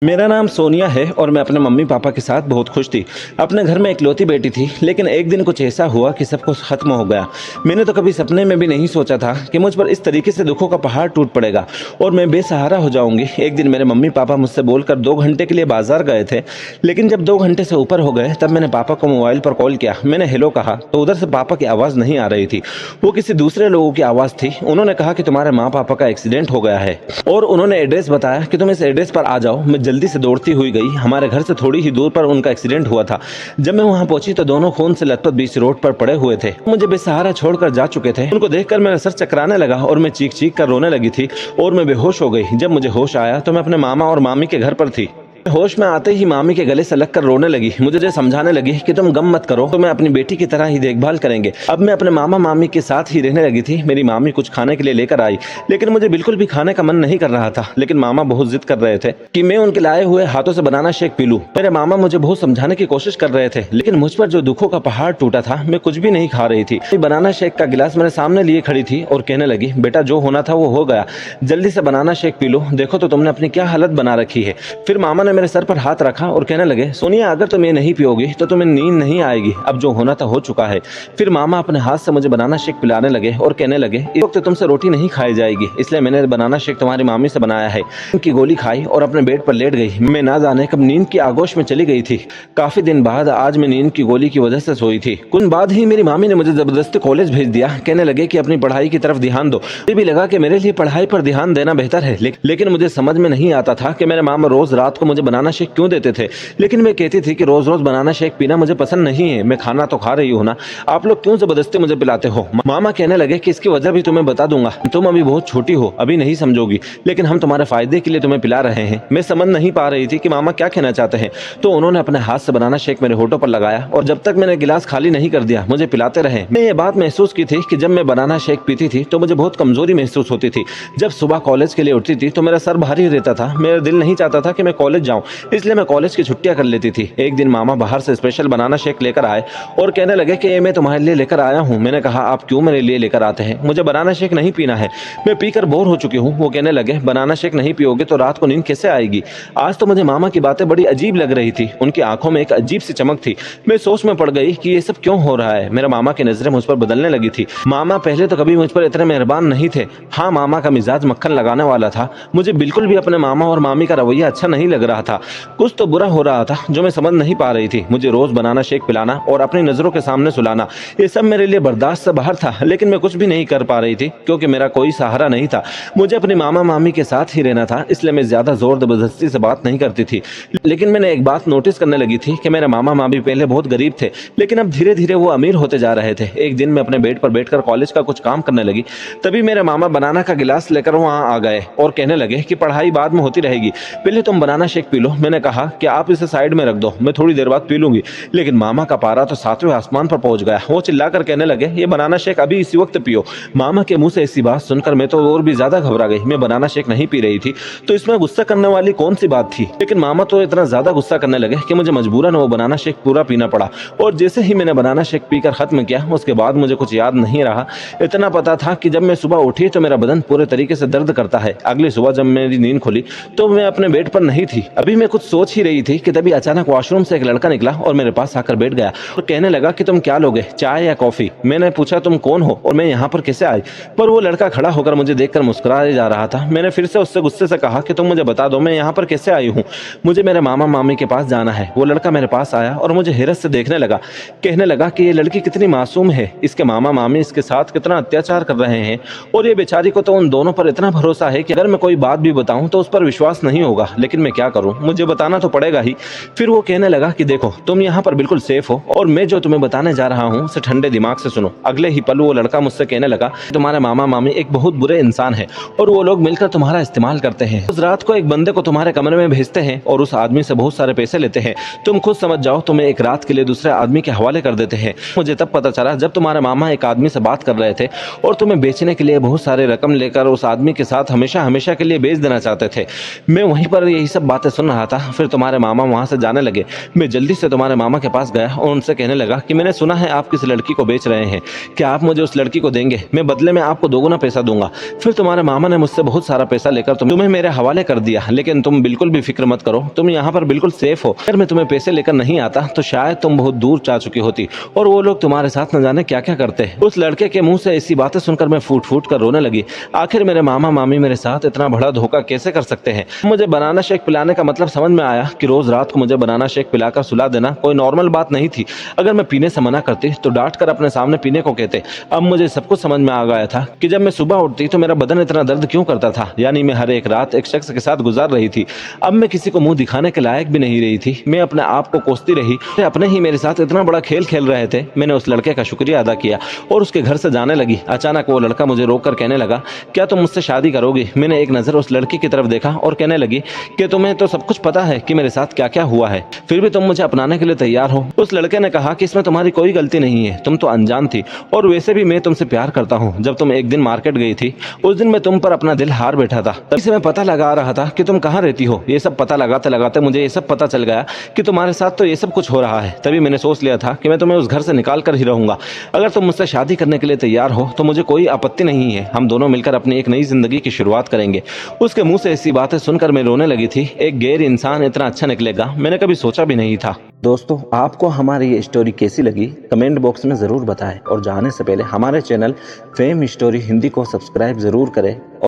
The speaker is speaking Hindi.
मेरा नाम सोनिया है और मैं अपने मम्मी पापा के साथ बहुत खुश थी। अपने घर में इकलौती बेटी थी, लेकिन एक दिन कुछ ऐसा हुआ कि सब कुछ खत्म हो गया। मैंने तो कभी सपने में भी नहीं सोचा था कि मुझ पर इस तरीके से दुखों का पहाड़ टूट पड़ेगा और मैं बेसहारा हो जाऊंगी। एक दिन मेरे मम्मी पापा मुझसे बोलकर 2 घंटे के लिए बाजार गए थे, लेकिन जब 2 घंटे से ऊपर हो गए तब मैंने पापा को मोबाइल पर कॉल किया। मैंने हेलो कहा तो उधर से पापा की आवाज़ नहीं आ रही थी, वो किसी दूसरे लोगों की आवाज़ थी। उन्होंने कहा कि तुम्हारे माँ पापा का एक्सीडेंट हो गया है और उन्होंने एड्रेस बताया कि तुम इस एड्रेस पर आ जाओ। मैं जल्दी से दौड़ती हुई गई। हमारे घर से थोड़ी ही दूर पर उनका एक्सीडेंट हुआ था। जब मैं वहां पहुंची तो दोनों खून से लथपथ बीच रोड पर पड़े हुए थे, मुझे बेसहारा छोड़कर जा चुके थे। उनको देखकर मेरा सर चकराने लगा और मैं चीख चीख कर रोने लगी थी और मैं बेहोश हो गई। जब मुझे होश आया तो मैं अपने मामा और मामी के घर पर थी। होश में आते ही मामी के गले से लग कर रोने लगी। मुझे समझाने लगी कि तुम गम मत करो, तो मैं अपनी बेटी की तरह ही देखभाल करेंगे। अब मैं अपने मामा मामी के साथ ही रहने लगी थी। मेरी मामी कुछ खाने के लिए लेकर आई, लेकिन मुझे बिल्कुल भी खाने का मन नहीं कर रहा था। लेकिन मामा बहुत जिद कर रहे थे कि मैं उनके लाए हुए हाथों से बनाना शेक पी लूं। मेरे मामा मुझे बहुत समझाने की कोशिश कर रहे थे, लेकिन मुझ पर जो दुखों का पहाड़ टूटा था, मैं कुछ भी नहीं खा रही थी। बनाना शेक का गिलास मेरे सामने लिए खड़ी थी और कहने लगी, बेटा जो होना था वो हो गया, जल्दी से बनाना शेक पी लो, देखो तो तुमने अपनी क्या हालत बना रखी है। फिर मामा ने मेरे सर पर हाथ रखा और कहने लगे, सोनिया अगर तुम ये नहीं पियोगी तो तुम्हें नींद नहीं आएगी, अब जो होना था हो चुका है। फिर मामा अपने हाथ से मुझे बनाना शेक पिलाने लगे और कहने लगे, इस वक्त तुमसे रोटी नहीं खाई जाएगी, इसलिए मैंने बनाना शेक तुम्हारी मामी से बनाया है। उनकी गोली खाई और अपने बेड पर लेट गई। मैं ना जाने कब नींद की आगोश में चली गई थी। काफी दिन बाद आज मैं नींद की गोली की वजह से सोई थी। कुछ बाद ही मेरी मामी ने मुझे जबरदस्ती कॉलेज भेज दिया। कहने लगे कि अपनी पढ़ाई की तरफ ध्यान दो। मुझे भी लगा कि मेरे लिए पढ़ाई पर ध्यान देना बेहतर है, लेकिन मुझे समझ में नहीं आता था कि मेरे मामा रोज रात को मुझे बनाना शेक क्यों देते थे। लेकिन मैं कहती थी कि रोज रोज बनाना शेक पीना मुझे पसंद नहीं है, मैं खाना तो खा रही हूँ ना, आप लोग क्यों जबरदस्ती मुझे पिलाते हो। मामा कहने लगे कि इसकी वजह भी तुम्हें बता दूंगा, तुम अभी बहुत छोटी हो, अभी नहीं समझोगी, लेकिन हम तुम्हारे फायदे के लिए तुम्हें पिला रहे हैं। मैं समझ नहीं पा रही थी कि मामा क्या कहना चाहते हैं, तो उन्होंने अपने हाथ से बनाना शेक मेरे होठों पर लगाया और जब तक मैंने गिलास खाली नहीं कर दिया मुझे पिलाते रहे। मैं ये बात महसूस की थी कि जब मैं बनाना शेक पीती थी तो मुझे बहुत कमजोरी महसूस होती थी। जब सुबह कॉलेज के लिए उठती थी तो मेरा सर भारी रहता था। मेरा दिल नहीं चाहता था कि मैं कॉलेज जाऊं, इसलिए मैं कॉलेज की छुट्टियां कर लेती थी। एक दिन मामा बाहर से स्पेशल बनाना शेक लेकर आए और कहने लगे कि ये मैं तुम्हारे लिए लेकर आया हूँ। मैंने कहा, आप क्यों मेरे लिए लेकर आते हैं, मुझे बनाना शेक नहीं पीना है, मैं पीकर बोर हो चुकी हूँ। वो कहने लगे, बनाना शेक नहीं पियोगे तो रात को नींद कैसे आएगी। आज तो मुझे मामा की बातें बड़ी अजीब लग रही थी। उनकी आंखों में एक अजीब सी चमक थी। मैं सोच में पड़ गई कि ये सब क्यों हो रहा है। मेरे मामा की नजरें मुझ पर बदलने लगी थी। मामा पहले तो कभी मुझ पर इतने मेहरबान नहीं थे। हाँ, मामा का मिजाज मक्खन लगाने वाला था। मुझे बिल्कुल भी अपने मामा और मामी का रवैया अच्छा नहीं लग रहा था। कुछ तो बुरा हो रहा था जो मैं समझ नहीं पा रही थी। मुझे रोज बनाना शेक पिलाना और अपनी नजरों के सामने सुलाना, ये सब मेरे लिए बर्दाश्त से बाहर था। लेकिन मैं कुछ भी नहीं कर पा रही थी क्योंकि मेरा कोई सहारा नहीं था। मुझे अपने मामा मामी के साथ ही रहना था, इसलिए मैं ज्यादा जोर जबरदस्ती से बात नहीं करती थी। लेकिन मैंने एक बात नोटिस करने लगी थी कि मेरे मामा मामी पहले बहुत गरीब थे, लेकिन अब धीरे धीरे वो अमीर होते जा रहे थे। एक दिन मैं अपने बेड पर बैठकर कॉलेज का कुछ काम करने लगी, तभी मेरे मामा बनाना का गिलास लेकर वहां आ गए और कहने लगे कि पढ़ाई बाद में होती रहेगी, पहले तुम बनाना शेक पी लो। मैंने कहा कि आप इसे साइड में रख दो, मैं थोड़ी देर बाद पी लूंगी। लेकिन मामा का पारा तो 7वें आसमान पर पहुंच गया। वो चिल्लाकर कहने लगे, ये बनाना शेक अभी इसी वक्त पियो। मामा के मुंह से ऐसी बात सुनकर मैं तो और भी ज्यादा घबरा गई। मैं बनाना शेक नहीं पी रही थी तो इसमें गुस्सा करने वाली कौन सी बात थी। लेकिन मामा तो इतना ज्यादा गुस्सा करने लगे कि मुझे मजबूरन वो बनाना शेक पूरा पीना पड़ा। और जैसे ही मैंने बनाना शेक पीकर खत्म किया, उसके बाद मुझे कुछ याद नहीं रहा। इतना पता था कि जब मैं सुबह उठी तो मेरा बदन पूरे तरीके से दर्द करता है। अगली सुबह जब मेरी नींद खुली तो मैं अपने बेड पर नहीं थी। अभी मैं कुछ सोच ही रही थी कि तभी अचानक वॉशरूम से एक लड़का निकला और मेरे पास आकर बैठ गया और कहने लगा कि तुम क्या लोगे, चाय या कॉफी। मैंने पूछा, तुम कौन हो और मैं यहाँ पर कैसे आई। पर वो लड़का खड़ा होकर मुझे देखकर मुस्कुराए जा रहा था। मैंने फिर से उससे गुस्से से कहा कि तुम मुझे बता दो मैं यहाँ पर कैसे आई हूँ, मुझे मेरे मामा मामी के पास जाना है। वो लड़का मेरे पास आया और मुझे हैरत से देखने लगा। कहने लगा कि ये लड़की कितनी मासूम है, इसके मामा मामी इसके साथ कितना अत्याचार कर रहे हैं और ये बेचारी को तो उन दोनों पर इतना भरोसा है कि अगर मैं कोई बात भी बताऊं तो उस पर विश्वास नहीं होगा। लेकिन मैं क्या करूं, मुझे बताना तो पड़ेगा ही। फिर वो कहने लगा कि देखो तुम यहाँ पर बिल्कुल सेफ हो और मैं जो तुम्हें बताने जा रहा हूँ उसे ठंडे दिमाग से सुनो। अगले ही पल वो लड़का मुझसे कहने लगा, तुम्हारे मामा मामी एक बहुत बुरे इंसान है और वो लोग मिलकर तुम्हारा इस्तेमाल करते हैं। उस रात को एक बंदे को तुम्हारे कमरे में भेजते हैं और उस आदमी से बहुत सारे पैसे लेते हैं। तुम खुद समझ जाओ, तुम्हें एक रात के लिए दूसरे आदमी के हवाले कर देते हैं। मुझे तब पता चला जब तुम्हारे मामा एक आदमी से बात कर रहे थे और तुम्हें बेचने के लिए बहुत सारे रकम लेकर उस आदमी के साथ हमेशा हमेशा के लिए बेच देना चाहते थे। मैं वहीं पर यही सब बातें सुन रहा था, फिर तुम्हारे मामा वहाँ से जाने लगे। मैं जल्दी से तुम्हारे मामा के पास गया और उनसे कहने लगा कि मैंने सुना है आप किस लड़की को बेच रहे हैं, क्या आप मुझे उस लड़की को देंगे? मैं बदले में आपको दोगुना पैसा दूंगा। फिर तुम्हारे मामा ने मुझसे बहुत सारा पैसा लेकर तुम्हें मेरे हवाले कर दिया, लेकिन तुम बिल्कुल भी फिक्र मत करो, तुम यहाँ पर बिल्कुल सेफ हो। अगर मैं तुम्हें पैसे लेकर नहीं आता तो शायद तुम बहुत दूर जा चुकी होती और वो लोग तुम्हारे साथ न जाने क्या क्या करते। उस लड़के के मुंह से ऐसी बातें सुनकर मैं फूट फूट कर रोने लगी। आखिर मेरे मामा मामी मेरे साथ इतना बड़ा धोखा कैसे कर सकते हैं? मुझे बनाना शेक पिलाने का मतलब समझ में आया कि रोज रात को मुझे बनाना शेक पिलाकर सुला देना कोई नॉर्मल बात नहीं थी। अगर मैं पीने से मना करती तो डांट कर अपने सामने पीने को कहते। अब मुझे सब कुछ समझ में आ गया था कि जब मैं सुबह उठती तो मेरा बदन इतना दर्द क्यों करता था, यानी मैं हर एक रात एक शख्स के साथ गुजार रही थी। अब मैं किसी को मुंह दिखाने के लायक भी नहीं रही थी। मैं अपने आप को कोसती रही, अपने ही मेरे साथ इतना बड़ा खेल खेल रहे थे। मैंने उस लड़के का शुक्रिया अदा किया और उसके घर से जाने लगी। अचानक वो लड़का मुझे रोक कर कहने लगा, क्या तुम मुझसे शादी करोगी? मैंने एक नजर उस लड़की की तरफ देखा और कहने लगी कि तुम्हें तो सब कुछ पता है कि मेरे साथ क्या क्या हुआ है, फिर भी तुम मुझे अपनाने के लिए तैयार हो। उस लड़के ने कहा कि इसमें तुम्हारी कोई गलती नहीं है, तुम तो अनजान थी और वैसे भी मैं तुमसे प्यार करता हूँ। जब तुम एक दिन मार्केट गई थी उस दिन मैं तुम पर अपना दिल हार बैठा था, तभी से मैं पता लगा रहा था कि तुम कहाँ रहती हो। ये सब पता लगाते लगाते मुझे ये सब पता चल गया कि तुम्हारे साथ तो ये सब कुछ हो रहा है। तभी मैंने सोच लिया था कि मैं तुम्हें उस घर से निकाल कर ही रहूंगा। अगर तुम मुझसे शादी करने के लिए तैयार हो तो मुझे कोई आपत्ति नहीं है, हम दोनों मिलकर अपनी एक नई जिंदगी की शुरुआत करेंगे। उसके मुंह से ऐसी बातें सुनकर मैं रोने लगी थी। एक गैर इंसान इतना अच्छा निकलेगा मैंने कभी सोचा भी नहीं था। दोस्तों, आपको हमारी ये स्टोरी कैसी लगी कमेंट बॉक्स में ज़रूर बताएं और जाने से पहले हमारे चैनल फेम स्टोरी हिंदी को सब्सक्राइब ज़रूर करें।